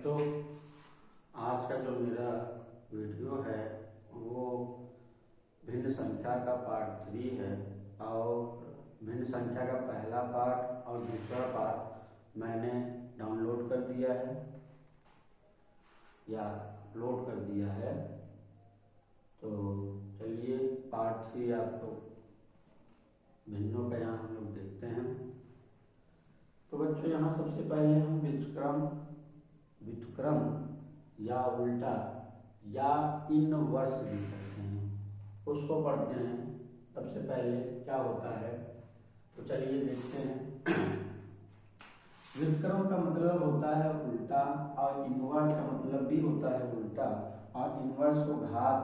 बच्चों, आज का जो मेरा वीडियो है वो भिन्न संख्या का पार्ट 3 है और भिन्न संख्या का पहला पार्ट और दूसरा पार्ट मैंने डाउनलोड कर दिया है या अपलोड कर दिया है। तो चलिए पार्ट 3 आपको भिन्नों का यहाँ हम लोग देखते हैं। तो बच्चों, यहाँ सबसे पहले हम व्युत्क्रम या उल्टा या इनवर्स भी करते हैं, उसको पढ़ते हैं। सबसे पहले क्या होता है तो चलिए देखते हैं। व्युत्क्रम का मतलब होता है उल्टा और इनवर्स का मतलब भी होता है उल्टा, और इनवर्स को घात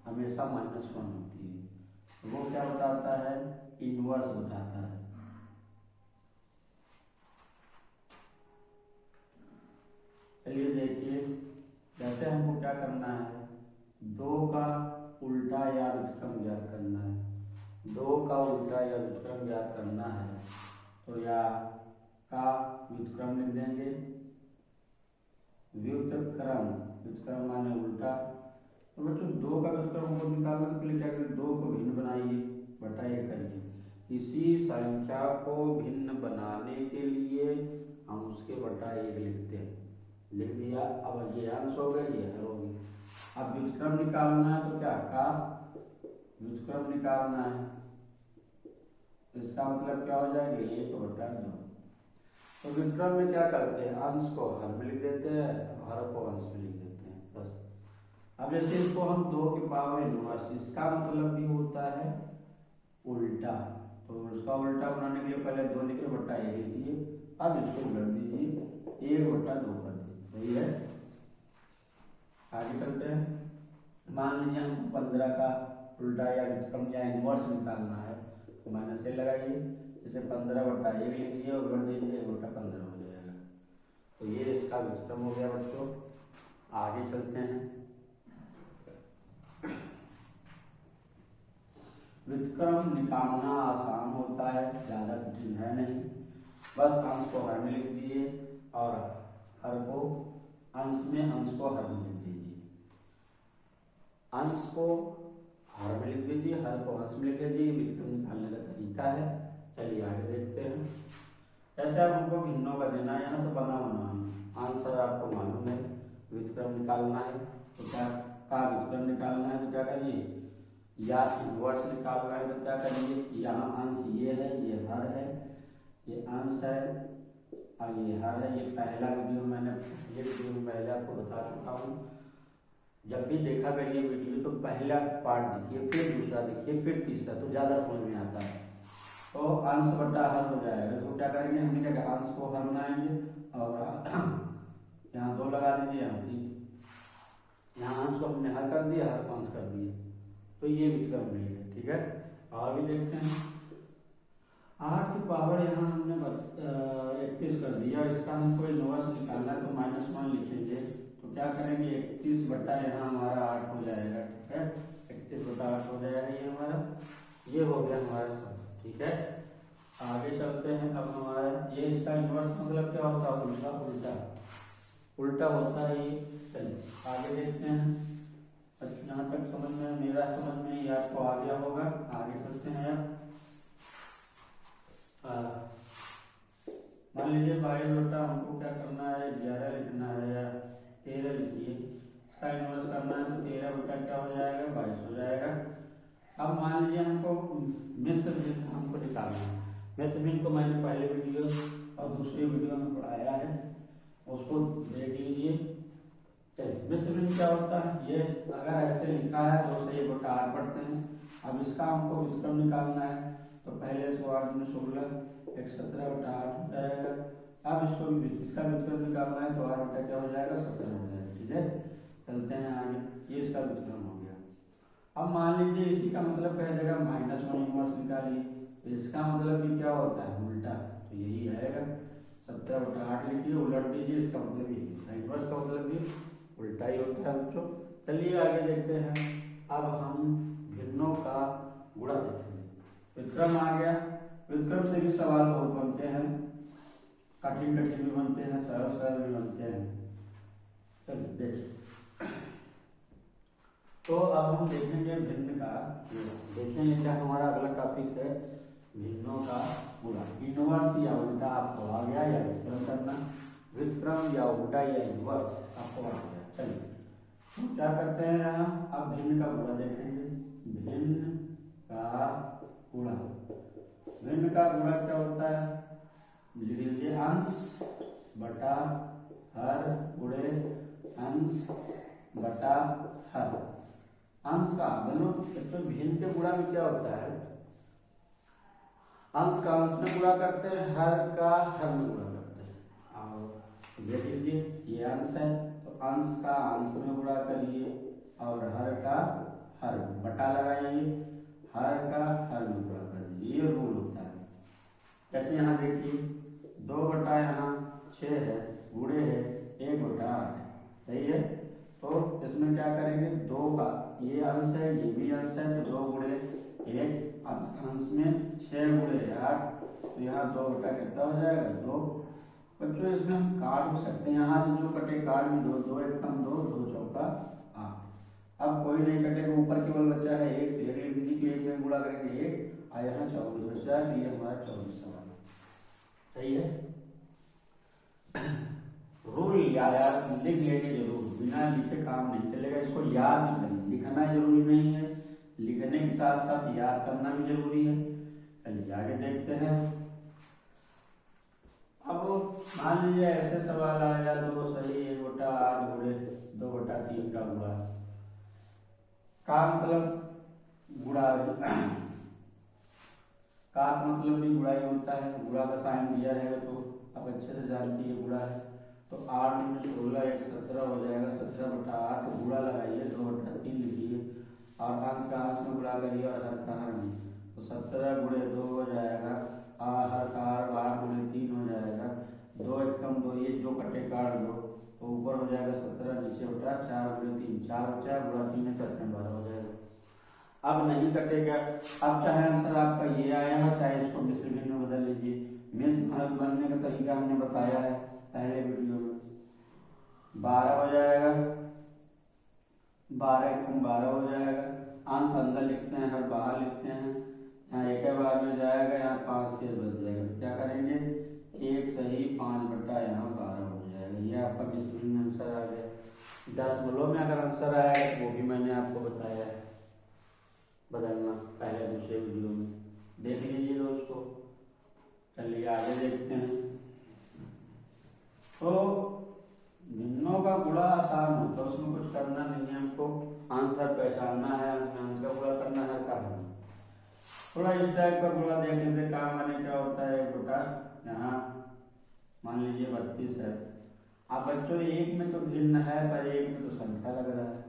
हमेशा -1 होती है। वो क्या बताता है? इनवर्स बताता है। चलिए देखिए, जैसे हमको क्या करना है, 2 का उल्टा या व्युत्क्रम ज्ञात करना है। 2 का उल्टा या व्युत्क्रम ज्ञात करना है तो या का व्युत्क्रम लिख देंगे। व्युत्क्रम माने उल्टा। तो बच्चों 2 का व्युत्क्रम को निकालने के लिए क्या करें? 2 को भिन्न बनाइए, बटा 1 करिए। इसी संख्या को भिन्न बनाने के लिए हम उसके बटा 1 लिखते हैं। लिख दिया। अब ये अंश हो गए, ये हर हो गई। अब व्युत्क्रम निकालना है तो क्या का व्युत्क्रम निकालना है, इसका मतलब क्या हो जाएगा? 1/2। तो व्युत्क्रम में क्या करते हैं? अंश को हर में लिख देते हैं, हर को अंश में लिख देते हैं, बस। अब जैसे इसको हम 2 की पावर इनवर्स, इसका मतलब भी होता है उल्टा। तो उसका उल्टा बनाने के लिए पहले 2 लिखे, बटा 1 लिखिए। अब इसको उलट दीजिए, 1/2 कर दीजिए। सही है। आगे चलते हैं। मान लीजिए हमको 15 का उल्टा या व्युत्क्रम या इनवर्स निकालना है तो माइनस से लगाइए। जैसे 15/1 लिखिए और उलट दीजिए, 1/15 हो जाएगा। तो ये इसका व्युत्क्रम हो गया बच्चों। आगे चलते हैं। व्युत्क्रम निकालना आसान होता है, ज्यादा कठिन है नहीं। बस अंश को हर में लिख दिए और हर को अंश में, अंश को हर में लिख दीजिए। अंश को हर में लिख दीजिए, हर को अंश में लिख दीजिए। व्युत्क्रम निकालने का तरीका है। चलिए आगे देखते हैं। जैसे अब हमको भिन्नों का देना है, यहाँ तो बना आंसर आपको मालूम है। व्युत्क्रम निकालना है तो क्या का व्युत्क्रम निकालना है तो क्या करिए? या इनवर्स निकालना है तो क्या करिए? यहाँ अंश ये है, ये हर है, ये अंश है और ये हर है। ये पहला वीडियो मैंने पहले आपको बता चुका हूँ। जब भी देखा करिए वीडियो तो पहला पार्ट देखिए, फिर दूसरा देखिए, फिर तीसरा, तो ज्यादा समझ में आता है। तो अंश बटा हर हो जाएगा। तो क्या करेंगे? हमने क्या अंश को हर बनाएंगे और यहाँ 2 लगा दीजिए, यहाँ 3। यहाँ अंश को हमने हर कर दिया, हर को अंश कर दिया। तो ये व्युत्क्रम मिल गया। ठीक है। और भी देखते हैं। 8 की पावर यहाँ हमने 31 कर दिया। इसका हमको इनवर्स निकालना है तो -1 लिखेंगे। तो क्या करेंगे? 31 बटा यहाँ हमारा 8 हो जाएगा। ठीक है। 31/8 हो जाएगा ये हमारा। ये हो गया हमारा सब। ठीक है। आगे चलते हैं। अब हमारा ये इसका इनवर्स मतलब क्या होता है? उल्टा उल्टा होता है ये। चलिए आगे देखते हैं। यहाँ तक समझ में, मेरा समझ में ये आपको आ गया होगा। आगे चलते हैं। मान लीजिए 22 बटा हमको क्या करना है? 11 लिखना है या 13 लिखिए। इसका इनवर्स करना है तो 13 बटा क्या हो जाएगा? 22 हो जाएगा। अब मान लीजिए हमको मिश्र भिन्न हमको निकालना है। मिश्र भिन्न को मैंने पहले वीडियो और दूसरे वीडियो में पढ़ाया है, उसको देख लीजिए। चलिए, मिश्र भिन्न क्या होता है? ये अगर ऐसे लिखा है 2 से 1/8 पढ़ते हैं। अब इसका हमको व्युत्क्रम निकालना है तो पहले इसको 8 में 16, 17/8 हो जाएगा। अब इसको इसका व्युत्क्रम निकालना है तो 8 बटा क्या हो जाएगा? 17 हो जाएगा। ठीक है। चलते हैं आगे। ये इसका व्युत्क्रम हो गया। अब मान लीजिए इसी का मतलब कह देगा -1 इनवर्स निकालिए। तो इसका मतलब भी क्या होता है? उल्टा। तो यही आएगा। 17/8 लिखिए, उलट दीजिए। इसका मतलब यही होता है। इनवर्स का मतलब भी उल्टा ही होता है बच्चों। चलिए आगे देखते हैं। अब हम भिन्नों का गुणा देखेंगे। व्युत्क्रम आ गया। व्युत्क्रम से भी सवाल बहुत बनते हैं, कठिन भी बनते हैं, सरल भी बनते हैं। चलिए देखिए, तो अब हम देखेंगे भिन्न का गुणा। देखेंगे क्या हमारा अगला टॉपिक है भिन्नों का गुणा। इनवर्स या उल्टा आपको आ गया, या व्युत्क्रम करना, व्युत्क्रम या उल्टा या इनवर्स आपको आ गया। चलिए तो क्या करते हैं यहाँ, अब भिन्न का गुणा देखेंगे। भिन्न का गुणा, भिन्न का गुणा क्या होता है, लिख लीजिए अंश बटा हर गुणे अंश बटा हर। अंश का मतलब तो भिन्न के गुणा में क्या होता है, अंश का अंश में गुणा करते हैं, हर का हर में गुणा करते हैं। और देख लीजिए ये अंश है तो अंश का अंश में गुणा करिए और हर का हर में बटा लगाइए, हर का हर में गुणा करिए, ये रूल होता है। जैसे यहाँ देखिए 2 बटा यहाँ 6 है, गुणे है 1 बटा 8 है, सही है। तो इसमें क्या करेंगे, 2 का ये अंश है ये भी अंश है, तो 2 गुणे 1, अंश में 6 गुणे 8, तो यहाँ 2 बटा कितना हो जाएगा 2। बच्चों इसमें हम काट भी सकते हैं, यहाँ से जो कटे काट भी दो, 2 1 कम 2, 2 चौका 8। अब कोई नहीं कटेगा, ऊपर केवल बचा है 1, तो 1 लिख लीजिए, 1 में गुणा करेंगे 1 और यहाँ 24 बचा है, ये हमारा 24 सवाल सही है। रूल याद लिख लेंगे जरूर, बिना लिखे काम नहीं चलेगा, इसको याद नहीं करेंगे, लिखना जरूरी नहीं है, लिखने के साथ साथ याद करना भी जरूरी है। चलिए आगे देखते हैं। अब मान लीजिए ऐसे सवाल आया, 2 सही 1 बटा 8 गुणे 2 बटा 3 का गुणा का मतलब गुणा का मतलब भी गुणा ही होता है, गुणा का साइन दिया रहेगा तो आप अच्छे से जानती है गुणा है। तो 8 में 16 1 17 हो जाएगा, 17 बटा 8 गुणा लगाइए, 2 बटा 3 लिखिए और अंश का अंश में गुणा करिए और हर का हर में, तो 17 गुणे 2 हो जाएगा और हर का हर 8 गुणे 3 हो जाएगा, 2 1 कम 2, ये जो कटे काट दो तो ऊपर हो जाएगा 17, नीचे बटा 4 गुणे 3, 4 बचा गुणा 3 है 12 हो जाएगा। अब नहीं कटेगा, अब चाहे आंसर आपका ये आया हो चाहे इसको मिश्र भिन्न में बदल लीजिए। मिश्र बनने का तरीका हमने बताया है पहले वीडियो में। 12 हो जाएगा, 12 कम 12 हो जाएगा, अंश अंदर लिखते हैं हर बाहर लिखते हैं, यहाँ 1 बार में जाएगा, यहाँ 5 से बच जाएगा, तो क्या करेंगे 1 सही 5 बटा यहाँ 12 हो जाएगा, ये आपका मिश्र भिन्न आंसर आ गया। दशमलव में अगर आंसर आएगा वो भी मैंने आपको बताया है बदलना, पहले दूसरे वीडियो में देख लीजिए दोस्तों। चलिए आगे देखते हैं। तो भिन्नों का गुणा आसान होता है, उसमें कुछ करना नहीं है, हमको आंसर पहचानना है, अंश का गुणा करना है, कारण थोड़ा इस टाइप का गुणा देख लेते। काम माने क्या होता है, 1 बटा यहाँ मान लीजिए 32 है। अब बच्चों एक में तो भिन्न है पर एक में तो संख्या लग रहा है,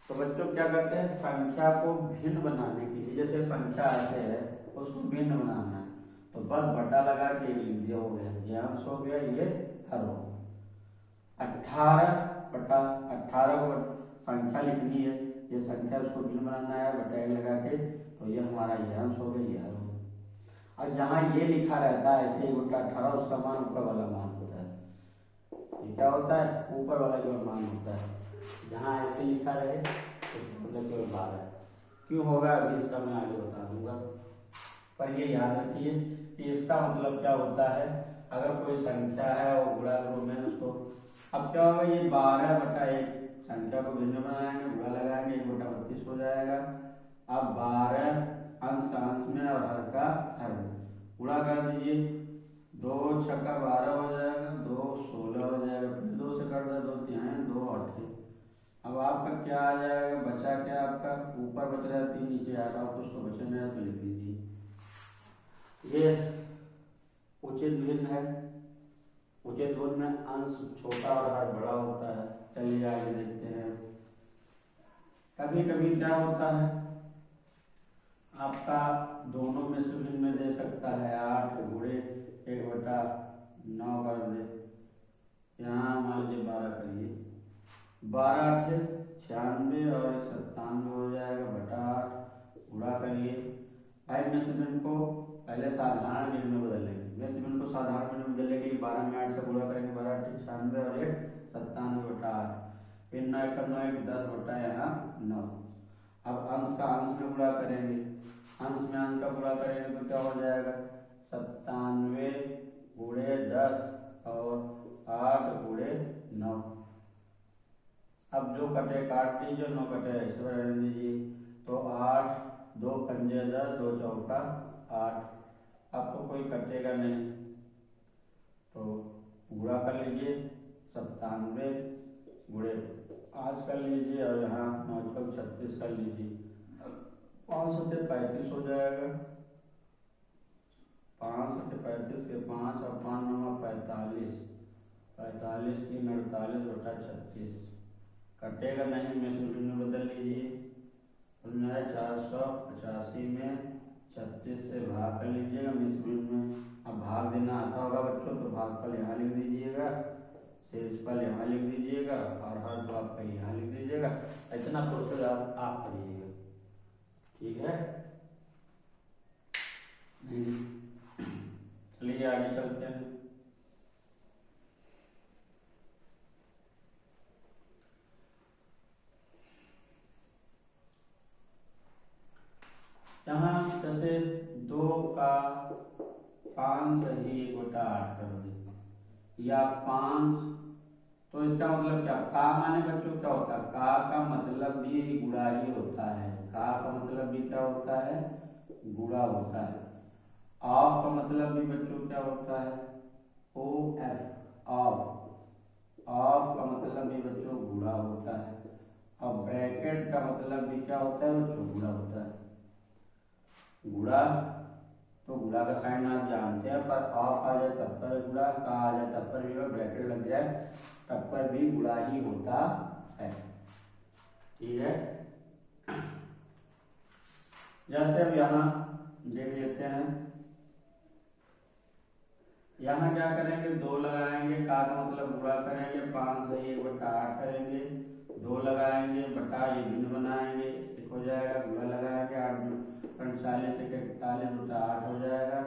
तो बच्चों क्या करते हैं संख्या को भिन्न बनाने के लिए, जैसे संख्या ऐसे है उसको भिन्न बनाना है तो बस बटा लगा के लिख दिया, हो गया ये अंश हो गया, ये हर हो गया। 18 बटा 18 को संख्या लिखनी है, ये संख्या उसको भिन्न बनाना है, बटा लगा के, तो ये हमारा ये अंश हो गया, ये हर हो गया। और जहाँ ये लिखा रहता है ऐसे 1 बटा 18 उसका मान ऊपर वाला मान होता है, ये क्या होता है ऊपर वाला जो मान होता है, जहाँ ऐसे लिखा रहे इसका मतलब केवल 12 है। क्यों होगा अभी इसका मैं आगे बता दूंगा, पर ये याद रखिए कि इसका मतलब क्या होता है, अगर कोई संख्या है और गुणा रूप में उसको, अब क्या होगा ये 12 बटा 1 संख्या को भिन्न बनाएंगे, गुणा लगाएंगे, 1 बटा 32 हो जाएगा। अब 12 अंश का अंश में और हर का हर में गुणा कर दीजिए, 2 छक्का 12 हो जाएगा, 2 16 हो जाएगा, फिर 2 से कट दो 2 तिहाई 2 8। अब आपका क्या आ जाएगा, बचा क्या आपका, ऊपर बच रहा है 3 नीचे आ रहा है, कुछ तो बचे नहीं तो लिख लीजिए। ये उचित भिन्न है, उचित भिन्न में अंश छोटा और हर बड़ा होता है। चलिए आगे देखते हैं। कभी कभी क्या होता है आपका दोनों में से भिन्न में दे सकता है, 8 गुणे 1 बटा 9 कर दे, यहाँ मान लीजिए 12 करिए, 12 8 96 और 97 हो जाएगा, बटा 8 गुणा करिए। भाई में से भिन्न को पहले साधारण भिन्न में बदलेंगे, में से भिन्न को साधारण भिन्न में बदलने के लिए 12 में 8 से गुणा करेंगे, 12 8 96 और 1 97 बटा 8, फिर 9 का 9 10 बटा यहाँ 9। अब अंश का अंश में गुणा करेंगे, अंश में अंश का गुणा करेंगे तो क्या हो जाएगा 97 गुणे 10 और 8 गुणे 9। अब जो कटे काट दीजिए, 9 कटे ऐसे रहने दीजिए, तो 8 2 पंजे 10 2 चौका 8। अब तो कोई कटेगा नहीं तो गुणा कर लीजिए 97 गुणे 5 कर लीजिए और यहाँ 9 चौक 36 कर लीजिए। 5 से 35 हो जाएगा, 5 से 35 के 5 और 5 9 45, 45 3 48 बटा 36 कटेगा नहीं, में बदल लीजिए। 485 में 36 से भाग कर लीजिएगा मिसमिन में। अब भाग देना आता होगा बच्चों तो भागफल यहाँ लिख दीजिएगा, शेषफल यहाँ लिख दीजिएगा और हर भाग का यहाँ लिख दीजिएगा। इतना प्रोसेस आप करिएगा, ठीक है। चलिए आगे चलते हैं। यहाँ जैसे 2 का 5 सही 1 बटा 8 कर दे या 5, तो इसका मतलब क्या, का माने बच्चों क्या होता है, का मतलब भी गुणा ही होता है। का मतलब भी क्या होता है, गुणा होता है। ऑफ का मतलब भी बच्चों क्या होता है, ओ एफ, ऑफ का मतलब भी बच्चों गुणा होता है। और ब्रैकेट का मतलब भी क्या होता है बच्चों, गुणा होता है। गुणा तो गुणा का साइन आप जानते हैं, पर ऑफ आ जाए तब पर गुणा, का आ जाए तब पर भी, ब्रैकेट लग जाए तब पर भी गुणा ही होता है, ठीक है। जैसे अब यहाँ देख लेते हैं, यहाँ क्या करेंगे 2 लगाएंगे, का मतलब गुणा करेंगे, 5 से 1 बटा 8 करेंगे, 2 लगाएंगे बटा ये भिन्न बनाएंगे, एक हो जाएगा, गुणा लगाएंगे 8 45 से 41 बटा 8 हो जाएगा।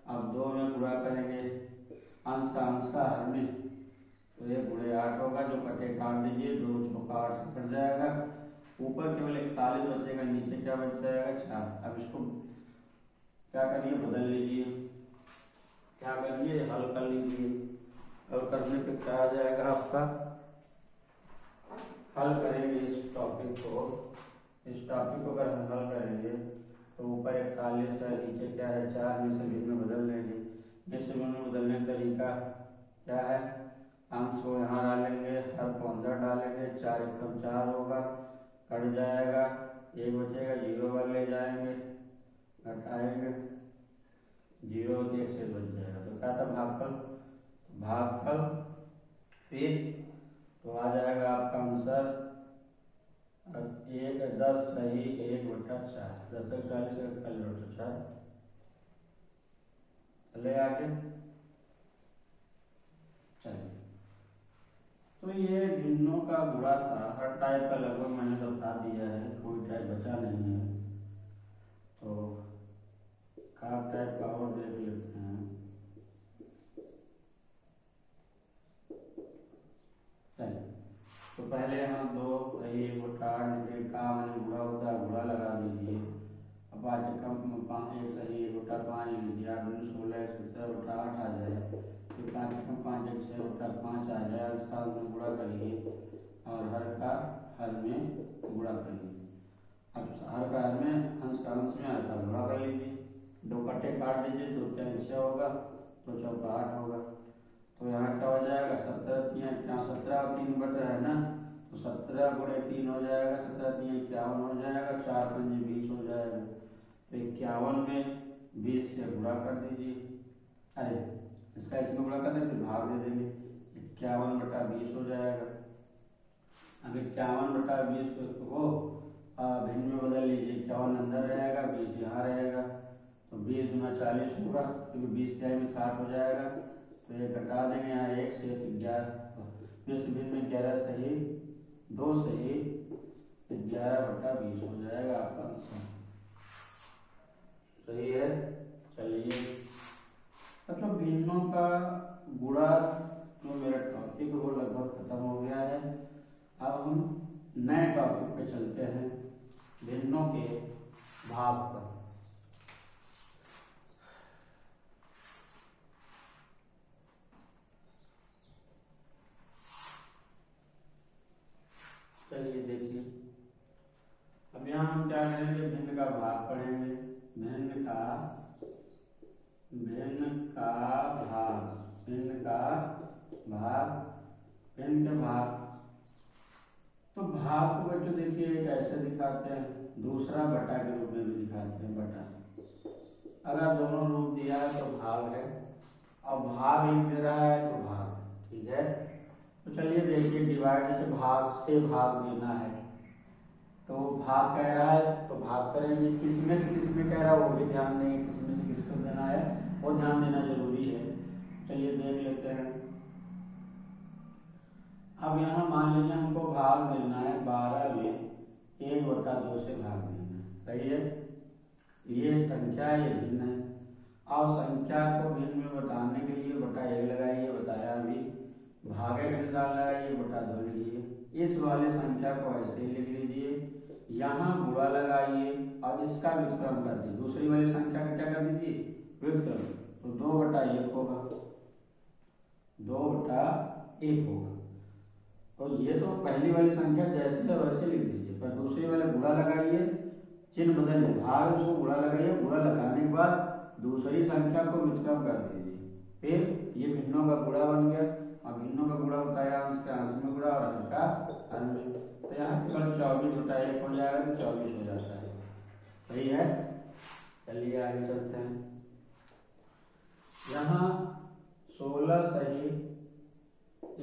अब 2 में गुणा करेंगे अंश का हर में, तो ये गुणे 8 होगा, जो कटे काट दीजिए, 2 चौका 8 से कट जाएगा। ऊपर केवल 41 बचेगा, नीचे क्या बच जाएगा 4। अब इसको क्या करिए, बदल लीजिए, क्या करिए, हल कर लीजिए। हल करने पे क्या आ जाएगा आपका, हल करेंगे इस टॉपिक को अगर हम हल करेंगे तो ऊपर 41 है, नीचे क्या है 4, में से भिन्न में बदल लेंगे। में से भिन्न में बदलने का तरीका क्या है, अंश को यहाँ डालेंगे, हर को अंदर डालेंगे, 4 एकम 4 होगा, कट जाएगा, 1 बचेगा, 0 पर ले जाएंगे, घटाएंगे, 0 1 से बच जाएगा। तो क्या था भागफल फिर तो आ जाएगा आपका आंसर 1 10 सही 1 बटा 4, 10 40 बटा 4। चले आगे, चलिए। तो ये भिन्नों का गुणा था, हर टाइप का लगभग मैंने बता दिया है, कोई टाइप बचा नहीं है। तो का टाइप का और देख लेते हैं। चलिए, तो पहले हम 2 सही 1 बटा 8 का मैंने गुणा होता है, गुणा लगा दीजिए। अब 5 कम 5 1 सही 1 बटा 5 लिख दिया, 16 17 बटा 8 आ जाए, फिर 5 कम 5 1 6 बटा 5 आ जाए, इसका गुणा करिए और हर का हर में गुणा करिए। अब हर का हर में अंश का अंश में हर का गुणा कर लीजिए, 2 कट्टे काट दीजिए, 2 3 6 होगा, 2 चौका 8 होगा। तो यहाँ क्या हो जाएगा 17 और 3 बच रहा है ना, तो 17 गुणे 3 हो जाएगा, 17 3 51 हो जाएगा, 4 पंजे 20 हो जाएगा। तो 51 में 20 से गुणा कर दीजिए, अरे इसका इसमें गुणा कर देंगे, भाग दे देंगे, 51 बटा 20 हो जाएगा। अब 51 बटा 20 को भिन्न में बदल लीजिए, 51 अंदर रहेगा, 20 यहाँ रहेगा, तो 20 गुना 40 होगा, क्योंकि 20 में 60 हो जाएगा। तो ये घटा देंगे, यहाँ 1 से 11, 20 भिन्न में 11 सही 2 सही 11 बटा 20 हो जाएगा आपका आंसर, सही है। चलिए, मतलब भिन्नों का गुणा तो मेरा टॉपिक वो लगभग खत्म हो गया है। अब हम नए टॉपिक पे चलते हैं, भिन्नों के भाग पर। चलिए देखिए, अब यहाँ हम क्या करेंगे, भिन्न का भाग पढ़ेंगे। भिन्न का भाग, भिन्न का भाग, भिन्न के भाग। तो भाग को बच्चों देखिए एक ऐसे दिखाते हैं, दूसरा बटा के रूप में भी दिखाते हैं, बटा। अगर दोनों रूप दिया है तो भाग है, और भाग एक दे रहा है तो भाग है, ठीक है। तो चलिए देखिए, डिवाइड से भाग देना है, तो भाग कह रहा है तो भाग करेंगे। किसमें से किसमें कह रहा है वो भी ध्यान देंगे, किसमें से किसको देना है वो ध्यान देना जरूरी है। चलिए देख लेते हैं। अब यहाँ मान लीजिए हमको भाग देना है 12 में 1/2 से भाग देना है, सही है। ये संख्या ये भिन्न है, और संख्या को भिन्न में बताने के लिए बटा 1 लगाइए, बताया अभी। भागे का निशान लगाइए, बटा 2 लिखिए। इस वाले संख्या को ऐसे ही लिख लीजिए, यहाँ गुणा लगाइए और इसका व्युत्क्रम कर दीजिए। दूसरी वाली संख्या का क्या कर दीजिए, व्युत्क्रम। तो 2/1 होगा, 2/1 होगा। तो ये तो पहली वाली संख्या जैसे है वैसे लिख दीजिए, पर दूसरी वाले गुणा लगाइए, चिन्ह बदलिए, भाग उसको गुणा लगाइए, गुणा लगाने के बाद दूसरी संख्या को व्युत्क्रम कर दीजिए। फिर ये भिन्नों का गुणा बन गया, और भिन्नों का गुणा होता है अंश का अंश में गुणा और अंश का अंश में। तो यहाँ केवल 24/1 हो जाएगा, तो 24 हो जाता है, सही है। चलिए आगे चलते हैं। यहाँ 16 सही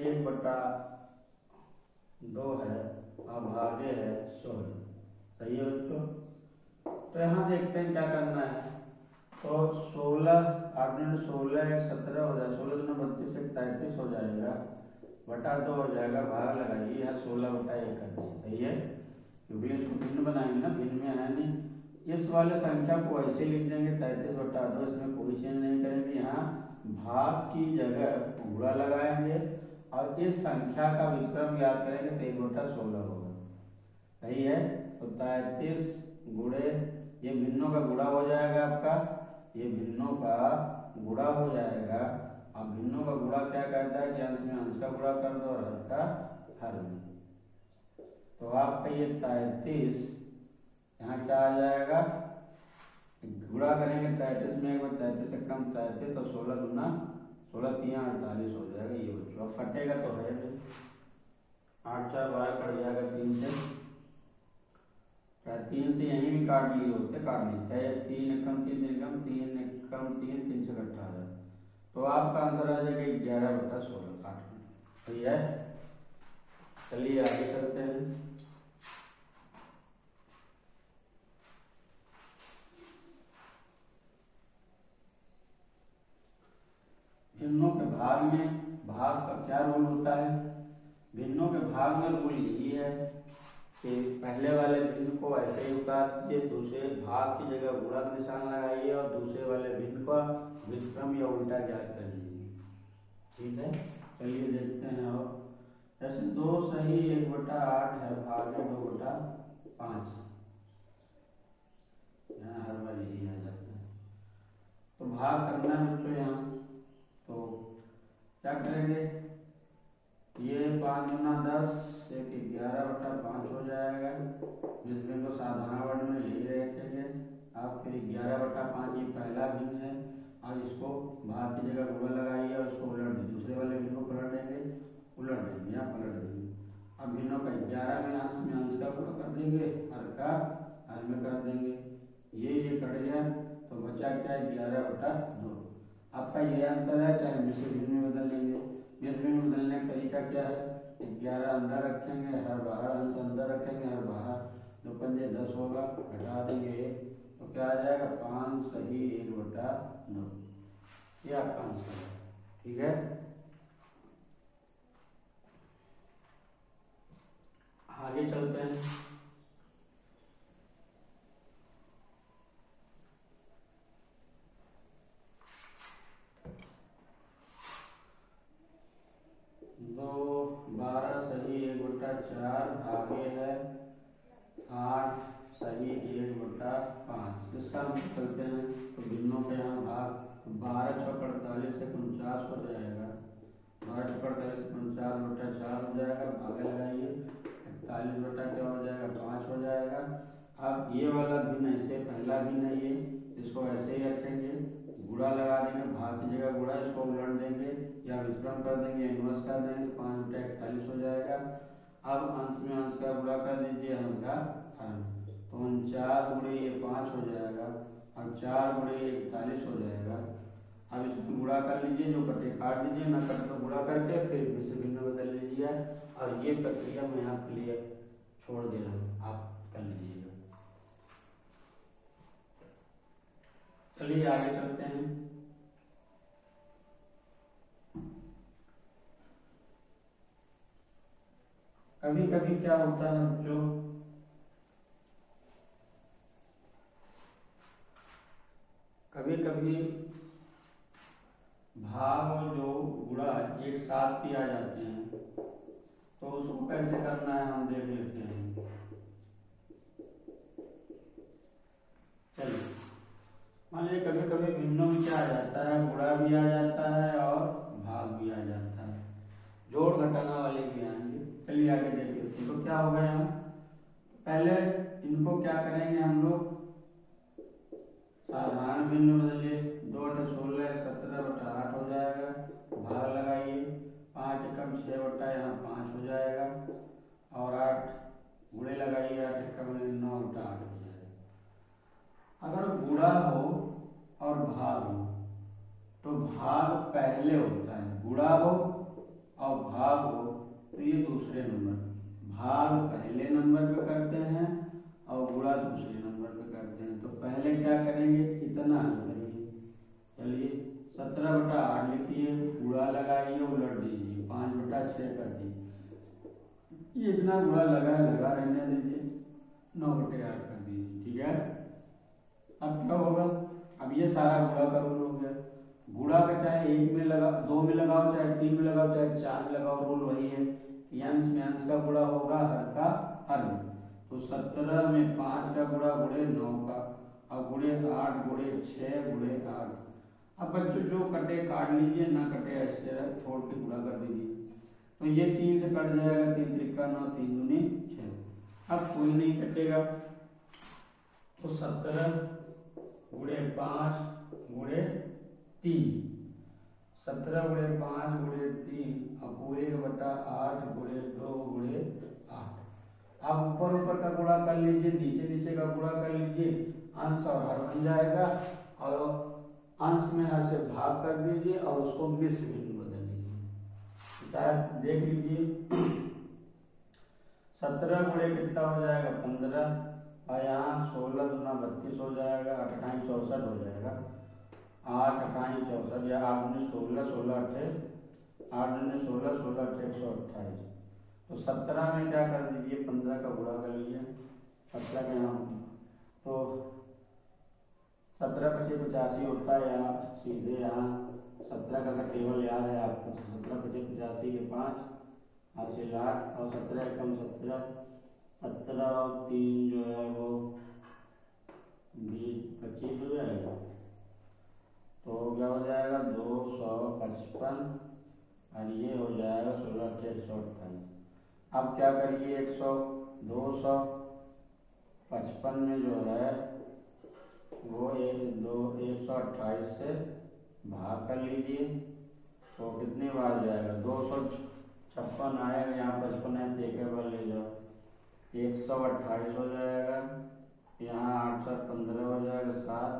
1/2 है, और भागे है 16, सही है बच्चों। तो यहाँ देखते हैं क्या करना है। तो 16 8 16 1 17 हो जाएगा, 16 दूना 32 1 33 हो जाएगा, बटा 2 हो जाएगा, भाग लगाइए, यहाँ 16/1 कर दीजिए, सही है। क्योंकि इसको भिन्न बनाएंगे ना, भिन्न में है नहीं। इस वाले संख्या को ऐसे लिख देंगे 33/2, इसमें कोई चेंज नहीं करेंगे। यहाँ भाग की जगह गुणा लगाएंगे और इस संख्या का व्युत्क्रम याद करेंगे तो 1/16 होगा, सही है। तो 33 गुणे, ये भिन्नों का गुणा हो जाएगा आपका, ये भिन्नों का गुणा हो जाएगा। अब भिन्नों का गुणा क्या करता है कि अंश में अंश का गुणा कर दो और हर का हर में। तो आपका ये 33 यहाँ क्या आ जाएगा, गुणा करेंगे 33 में, एक बार 33 से कम 33, तो 16 दूना 16 3 48 हो जाएगा। ये बच्चों अब कटेगा तो है 8 4 12 कट जाएगा 3 से, 3 से यहीं भी काट लिए होते, काट लेते हैं 3 एकम 3 एकम 3 एकम 3 3 से 18, तो आपका आंसर आ जाएगा 11/16 काट, सही है। चलिए आगे चलते हैं। भिन्नों के भाग में, भाग का क्या रूल होता है। भिन्नों के भाग में रूल यही है कि पहले वाले भिन्न को ऐसे ही उतार दीजिए, दूसरे भाग की जगह गुणा का निशान लगाइए और दूसरे वाले भिन्न का व्युत्क्रम या उल्टा ज्ञात कर लीजिए, ठीक है। चलिए देखते हैं। और जैसे 2 सही 1/8 है, भाग है 2/5, यहाँ हर बार यही आ जाता है। तो भाग करना है बच्चों यहाँ, तो क्या करेंगे, ये 5 गुना 10 एक 11/5 हो जाएगा, जिसमें को साधारण वर्ण में यही रखेंगे आप। फिर 11/5 ये पहला भिन्न है, और इसको भाग की जगह गुणा लगाइए और इसको उलट देंगे, दूसरे वाले भिन्न को पलट देंगे, उलट देंगे या पलट देंगे। अब भिन्नों का 11 में अंश का गुणा कर देंगे, हर का हर में कर देंगे, ये कट गया, तो बचा क्या है 11/2। आपका ये आंसर है, चाहे मिश्र भिन्न में बदल लेंगे। मिश्र भिन्न में बदलने का तरीका क्या है, 11 अंदर रखेंगे, हर बाहर अंश अंदर रखेंगे, हर बाहर 2 पंजे 10 होगा, घटा देंगे 1, तो क्या आ जाएगा 5 सही 1/9, ये आपका आंसर है, ठीक है। आगे चलते हैं। 4, आगे है 8 सही 1/5। इसका हम करते हैं तो भिन्नों के यहाँ भाग, 12 × 48 से 49 हो जाएगा। 12 × 48 से 49/4 हो जाएगा। भागे लगाइए 41 क्या हो जाएगा 5 हो जाएगा। अब ये वाला भिन्न ऐसे, पहला भिन्न है ये, इसको ऐसे ही रखेंगे, गुणा लगा देंगे, भाग की जगह गुणा, इसको उलट देंगे या वितरण कर देंगे, इन्वर्स कर देंगे, 5/41 हो जाएगा। अब अंश में अंश का गुणा कर दीजिए, अंश का हर, तो 49 × ये 5 हो जाएगा और 4 × ये 41 हो जाएगा। अब इसमें गुणा कर लीजिए, जो कटे काट दीजिए, ना कटे तो गुणा करके फिर इसे भिन्न बदल लीजिए। और ये प्रक्रिया मैं आपके लिए छोड़ दे रहा हूँ, आप कर लीजिएगा। चलिए आगे चलते हैं। कभी कभी क्या होता है बच्चों, कभी कभी भाग और जो गुणा एक साथ भी आ जाते हैं, तो उसको कैसे करना है हम देख लेते हैं। चलिए मान लीजिए कभी कभी भिन्नों में क्या आ जाता है, गुणा भी आ जाता है और भाग भी आ जाता है, जोड़ घटाना वाले भी आएंगे। चलिए आगे देखिए तो क्या होगा यहाँ, पहले इनको क्या करेंगे हम लोग, साधारण भिन्न बदलिए, 2 × 16 17/8 हो जाएगा। भाग लगाइए, 5 × 6 यहाँ 5 हो जाएगा और 8 गुणे लगाइए, 8 × 9/8 हो जाएगा। अगर गुणा हो और भाग हो तो भाग पहले होता है, गुणा हो और भाग हो तो ये दूसरे नंबर, भाग पहले नंबर पे करते हैं और गुणा दूसरे नंबर पे करते हैं। तो पहले क्या करेंगे, इतना हल करिए। चलिए 17/8 लिखिए, गुणा लगाइए, उलट दीजिए, 5/6 कर दीजिए, ये इतना गुणा लगा रहने दीजिए, 9/8 कर दीजिए, ठीक है। अब क्या होगा, अब ये सारा गुणा का रूल हो गया। गुणा का चाहे 1 में लगा, 2 में लगाओ, चाहे 3 में लगाओ, चाहे 4 में लगाओ, रूल वही है कि अंश में अंश का गुणा होगा, हर का हर में। तो 17 में 5 का गुणा गुणे 9 का, और गुणे 8 गुणे 6 गुणे 8। अब बच्चों जो कटे काट लीजिए, ना कटे ऐसे छोड़ के गुणा कर दीजिए। तो ये 3 से कट जाएगा, 3 × 3 = 9, 3 × 2 = 6। अब कोई नहीं कटेगा, तो 17 गुणे 5 गुणे 3, 17 गुणे 5 गुणे 3 और पूरे 1/8 गुणे 2 गुणे 8। अब ऊपर का गुणा कर लीजिए, नीचे का गुणा कर लीजिए, अंश और हर बन जाएगा, और अंश में हर से भाग कर दीजिए और उसको मिश्र भिन्न बदल लीजिए। देख लीजिए 17 गुणे कितना हो जाएगा 15, और यहाँ 16 × 2 = 32 हो जाएगा, 8 × 8 = 64 हो जाएगा। 8 × 8 = 64 या 8 × 16 16 8 8 × 16 16 128। तो 17 में क्या कर दीजिए, 15 का गुणा कर लीजिए, 17 के यहाँ तो 17 × 5 = 85 होता है। यहाँ सीधे यहाँ 17 का टेबल याद है आपको, 17 × 5 = 85 के 5 हासिल 8 और 17 × 17 17 और 3 जो है वो 20 25 हो जाएगा। तो क्या हो जाएगा 255 और ये हो जाएगा 16 × 8 = 128। अब क्या करिए 255 में जो है वो 128 से भाग कर लीजिए, तो कितनी बार जाएगा 256 आएगा, यहाँ 55 है, एक बार ले जाओ, 128 हो जाएगा, यहाँ 8 × 7 = 15 हो जाएगा, 7,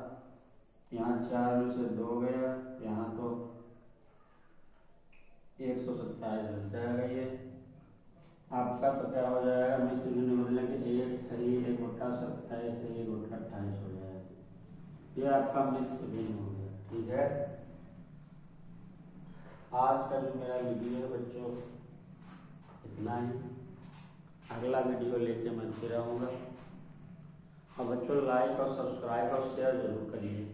यहाँ 4 में से 2 गया, यहाँ तो 127 बच जाएगा। ये आपका तो क्या हो जाएगा, मिश्र भिन्न बदलेंगे, 1 सही 1 × 27 सही 1 × 28 हो जाएगा। ये आपका मिश्र भिन्न हो गया, ठीक है। आज का जो मेरा वीडियो है बच्चों इतना ही, अगला वीडियो लेके मैं फिर आऊँगा। और बच्चों लाइक और सब्सक्राइब और शेयर जरूर करिए।